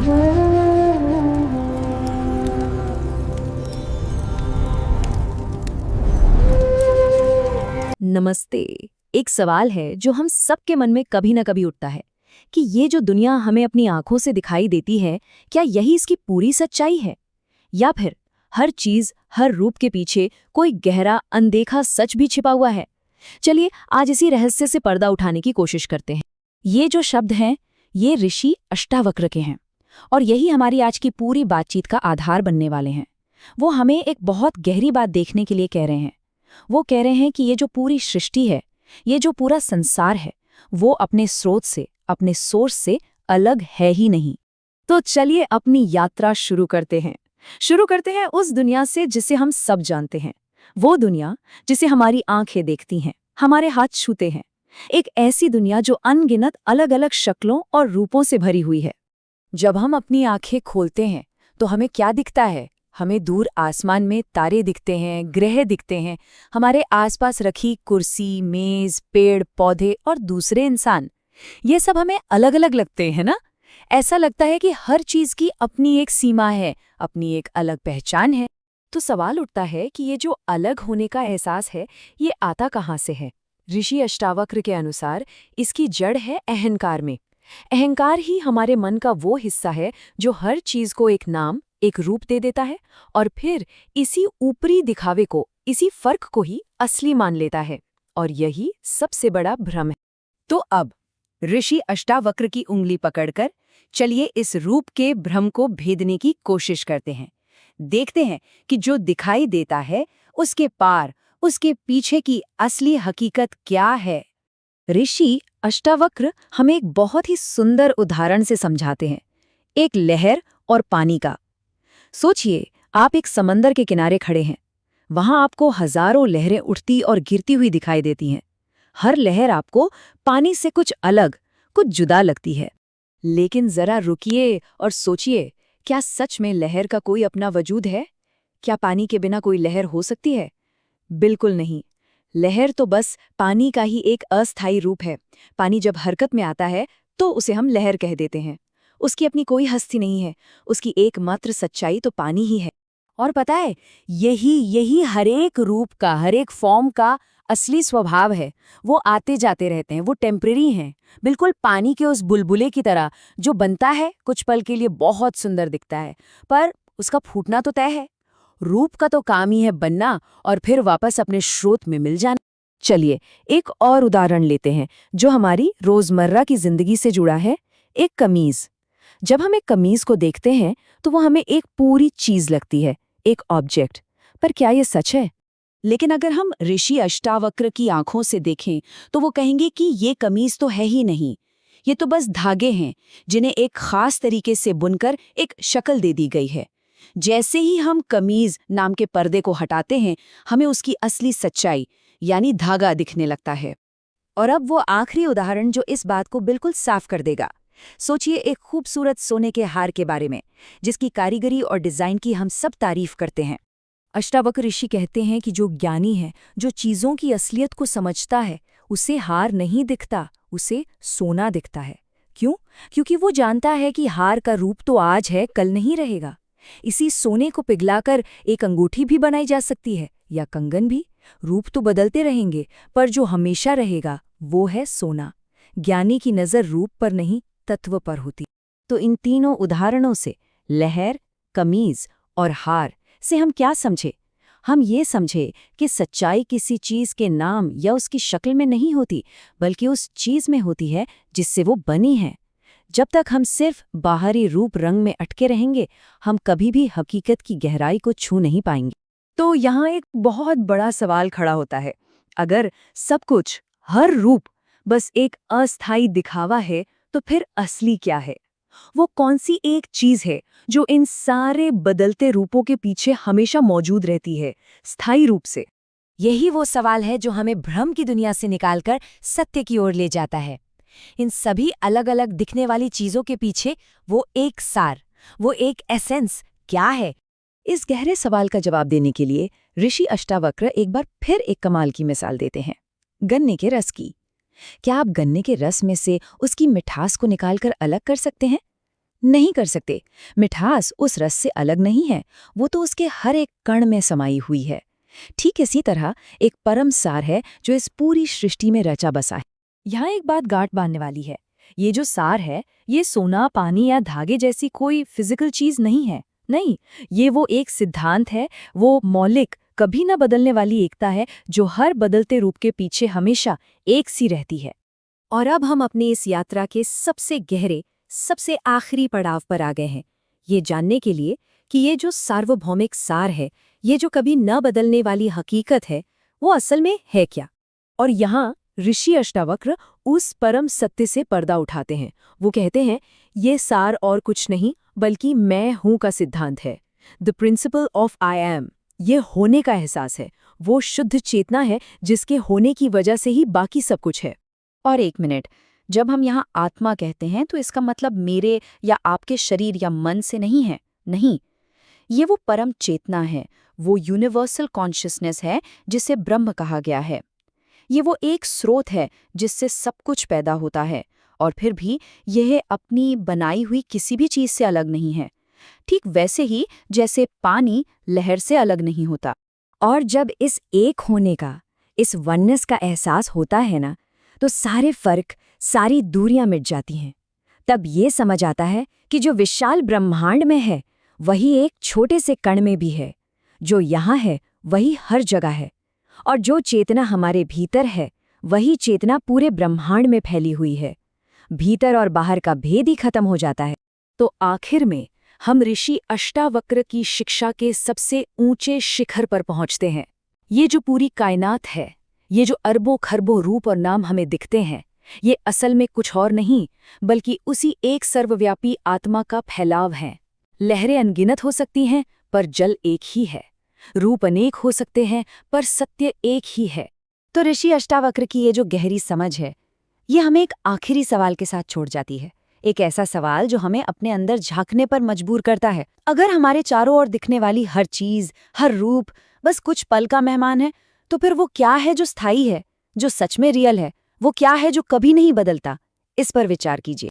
नमस्ते। एक सवाल है जो हम सबके मन में कभी ना कभी उठता है कि ये जो दुनिया हमें अपनी आंखों से दिखाई देती है, क्या यही इसकी पूरी सच्चाई है? या फिर हर चीज, हर रूप के पीछे कोई गहरा, अनदेखा सच भी छिपा हुआ है? चलिए आज इसी रहस्य से पर्दा उठाने की कोशिश करते हैं। ये जो शब्द हैं, ये ऋषि अष्टावक्र के हैं और यही हमारी आज की पूरी बातचीत का आधार बनने वाले हैं। वो हमें एक बहुत गहरी बात देखने के लिए कह रहे हैं। वो कह रहे हैं कि ये जो पूरी सृष्टि है, ये जो पूरा संसार है, वो अपने स्रोत से, अपने सोर्स से अलग है ही नहीं। तो चलिए अपनी यात्रा शुरू करते हैं। शुरू करते हैं उस दुनिया से जिसे हम सब जानते हैं। वो दुनिया जिसे हमारी आंखें देखती हैं, हमारे हाथ छूते हैं। एक ऐसी दुनिया जो अनगिनत अलग-अलग शक्लों और रूपों से भरी हुई है। जब हम अपनी आंखें खोलते हैं तो हमें क्या दिखता है? हमें दूर आसमान में तारे दिखते हैं, ग्रह दिखते हैं, हमारे आसपास रखी कुर्सी, मेज, पेड़, पौधे और दूसरे इंसान। ये सब हमें अलग-अलग लगते हैं ना? ऐसा लगता है कि हर चीज की अपनी एक सीमा है, अपनी एक अलग पहचान है। तो सवाल उठता है कि ये जो अलग होने का एहसास है, ये आता कहाँ से है? ऋषि अष्टावक्र के अनुसार इसकी जड़ है अहंकार में। अहंकार ही हमारे मन का वो हिस्सा है जो हर चीज को एक नाम, एक रूप दे देता है और फिर इसी ऊपरी दिखावे को, इसी फर्क को ही असली मान लेता है। और यही सबसे बड़ा भ्रम है। तो अब ऋषि अष्टावक्र की उंगली पकड़कर चलिए इस रूप के भ्रम को भेदने की कोशिश करते हैं। देखते हैं कि जो दिखाई देता है उसके पार, उसके पीछे की असली हकीकत क्या है। ऋषि अष्टावक्र हमें एक बहुत ही सुंदर उदाहरण से समझाते हैं, एक लहर और पानी का। सोचिए, आप एक समंदर के किनारे खड़े हैं। वहां आपको हजारों लहरें उठती और गिरती हुई दिखाई देती हैं। हर लहर आपको पानी से कुछ अलग, कुछ जुदा लगती है। लेकिन जरा रुकिए और सोचिए, क्या सच में लहर का कोई अपना वजूद है? क्या पानी के बिना कोई लहर हो सकती है? बिल्कुल नहीं। लहर तो बस पानी का ही एक अस्थायी रूप है। पानी जब हरकत में आता है तो उसे हम लहर कह देते हैं। उसकी अपनी कोई हस्ती नहीं है, उसकी एकमात्र सच्चाई तो पानी ही है। और पता है, यही हर एक रूप का, हर एक फॉर्म का असली स्वभाव है। वो आते जाते रहते हैं, वो टेम्परेरी हैं, बिल्कुल पानी के उस बुलबुले की तरह जो बनता है, कुछ पल के लिए बहुत सुंदर दिखता है, पर उसका फूटना तो तय है। रूप का तो काम ही है बनना और फिर वापस अपने स्रोत में मिल जाना। चलिए एक और उदाहरण लेते हैं जो हमारी रोजमर्रा की जिंदगी से जुड़ा है, एक कमीज। जब हम एक कमीज को देखते हैं तो वो हमें एक पूरी चीज लगती है, एक ऑब्जेक्ट। पर क्या ये सच है? लेकिन अगर हम ऋषि अष्टावक्र की आंखों से देखें तो वो कहेंगे कि ये कमीज तो है ही नहीं, ये तो बस धागे हैं जिन्हें एक खास तरीके से बुनकर एक शक्ल दे दी गई है। जैसे ही हम कमीज नाम के पर्दे को हटाते हैं, हमें उसकी असली सच्चाई यानी धागा दिखने लगता है। और अब वो आखिरी उदाहरण जो इस बात को बिल्कुल साफ कर देगा। सोचिए एक खूबसूरत सोने के हार के बारे में, जिसकी कारीगरी और डिजाइन की हम सब तारीफ करते हैं। अष्टावक्र ऋषि कहते हैं कि जो ज्ञानी है, जो चीजों की असलियत को समझता है, उसे हार नहीं दिखता, उसे सोना दिखता है। क्यों? क्योंकि वो जानता है कि हार का रूप तो आज है, कल नहीं रहेगा। इसी सोने को पिघलाकर एक अंगूठी भी बनाई जा सकती है या कंगन भी। रूप तो बदलते रहेंगे, पर जो हमेशा रहेगा वो है सोना। ज्ञानी की नजर रूप पर नहीं, तत्व पर होती। तो इन तीनों उदाहरणों से, लहर, कमीज और हार से हम क्या समझे? हम ये समझे कि सच्चाई किसी चीज के नाम या उसकी शक्ल में नहीं होती, बल्कि उस चीज में होती है जिससे वो बनी है। जब तक हम सिर्फ बाहरी रूप रंग में अटके रहेंगे, हम कभी भी हकीकत की गहराई को छू नहीं पाएंगे। तो यहाँ एक बहुत बड़ा सवाल खड़ा होता है। अगर सब कुछ, हर रूप बस एक अस्थायी दिखावा है, तो फिर असली क्या है? वो कौन सी एक चीज है जो इन सारे बदलते रूपों के पीछे हमेशा मौजूद रहती है, स्थायी रूप से? यही वो सवाल है जो हमें भ्रम की दुनिया से निकालकर सत्य की ओर ले जाता है। इन सभी अलग अलग दिखने वाली चीजों के पीछे वो एक सार, वो एक एसेंस क्या है? इस गहरे सवाल का जवाब देने के लिए ऋषि अष्टावक्र एक बार फिर एक कमाल की मिसाल देते हैं, गन्ने के रस की। क्या आप गन्ने के रस में से उसकी मिठास को निकालकर अलग कर सकते हैं? नहीं कर सकते। मिठास उस रस से अलग नहीं है, वो तो उसके हर एक कण में समाई हुई है। ठीक इसी तरह एक परम सार है जो इस पूरी सृष्टि में रचा बसा है। यहाँ एक बात गांठ बांधने वाली है। ये जो सार है, ये सोना, पानी या धागे जैसी कोई फिजिकल चीज नहीं है। नहीं, ये वो एक सिद्धांत है, वो मौलिक, कभी न बदलने वाली एकता है जो हर बदलते रूप के पीछे हमेशा एक सी रहती है। और अब हम अपनी इस यात्रा के सबसे गहरे, सबसे आखिरी पड़ाव पर आ गए हैं, ये जानने के लिए कि ये जो सार्वभौमिक सार है, ये जो कभी न बदलने वाली हकीकत है, वो असल में है क्या। और यहाँ ऋषि अष्टावक्र उस परम सत्य से पर्दा उठाते हैं। वो कहते हैं, ये सार और कुछ नहीं बल्कि मैं हूं का सिद्धांत है। The principle of I am, ये होने का एहसास है, वो शुद्ध चेतना है जिसके होने की वजह से ही बाकी सब कुछ है। और एक मिनट, जब हम यहाँ आत्मा कहते हैं तो इसका मतलब मेरे या आपके शरीर या मन से नहीं है। नहीं, ये वो परम चेतना है, वो यूनिवर्सल कॉन्शियसनेस है जिसे ब्रह्म कहा गया है। ये वो एक स्रोत है जिससे सब कुछ पैदा होता है, और फिर भी यह अपनी बनाई हुई किसी भी चीज से अलग नहीं है। ठीक वैसे ही जैसे पानी लहर से अलग नहीं होता। और जब इस एक होने का, इस वननेस का एहसास होता है ना, तो सारे फर्क, सारी दूरियां मिट जाती हैं। तब ये समझ आता है कि जो विशाल ब्रह्मांड में है वही एक छोटे से कण में भी है, जो यहाँ है वही हर जगह है, और जो चेतना हमारे भीतर है वही चेतना पूरे ब्रह्मांड में फैली हुई है। भीतर और बाहर का भेद ही खत्म हो जाता है। तो आखिर में हम ऋषि अष्टावक्र की शिक्षा के सबसे ऊंचे शिखर पर पहुंचते हैं। ये जो पूरी कायनात है, ये जो अरबों खरबों रूप और नाम हमें दिखते हैं, ये असल में कुछ और नहीं बल्कि उसी एक सर्वव्यापी आत्मा का फैलाव है। लहरें अनगिनत हो सकती हैं पर जल एक ही है, रूप अनेक हो सकते हैं पर सत्य एक ही है। तो ऋषि अष्टावक्र की ये जो गहरी समझ है, ये हमें एक आखिरी सवाल के साथ छोड़ जाती है। एक ऐसा सवाल जो हमें अपने अंदर झांकने पर मजबूर करता है। अगर हमारे चारों ओर दिखने वाली हर चीज, हर रूप बस कुछ पल का मेहमान है, तो फिर वो क्या है जो स्थायी है, जो सच में रियल है? वो क्या है जो कभी नहीं बदलता? इस पर विचार कीजिए।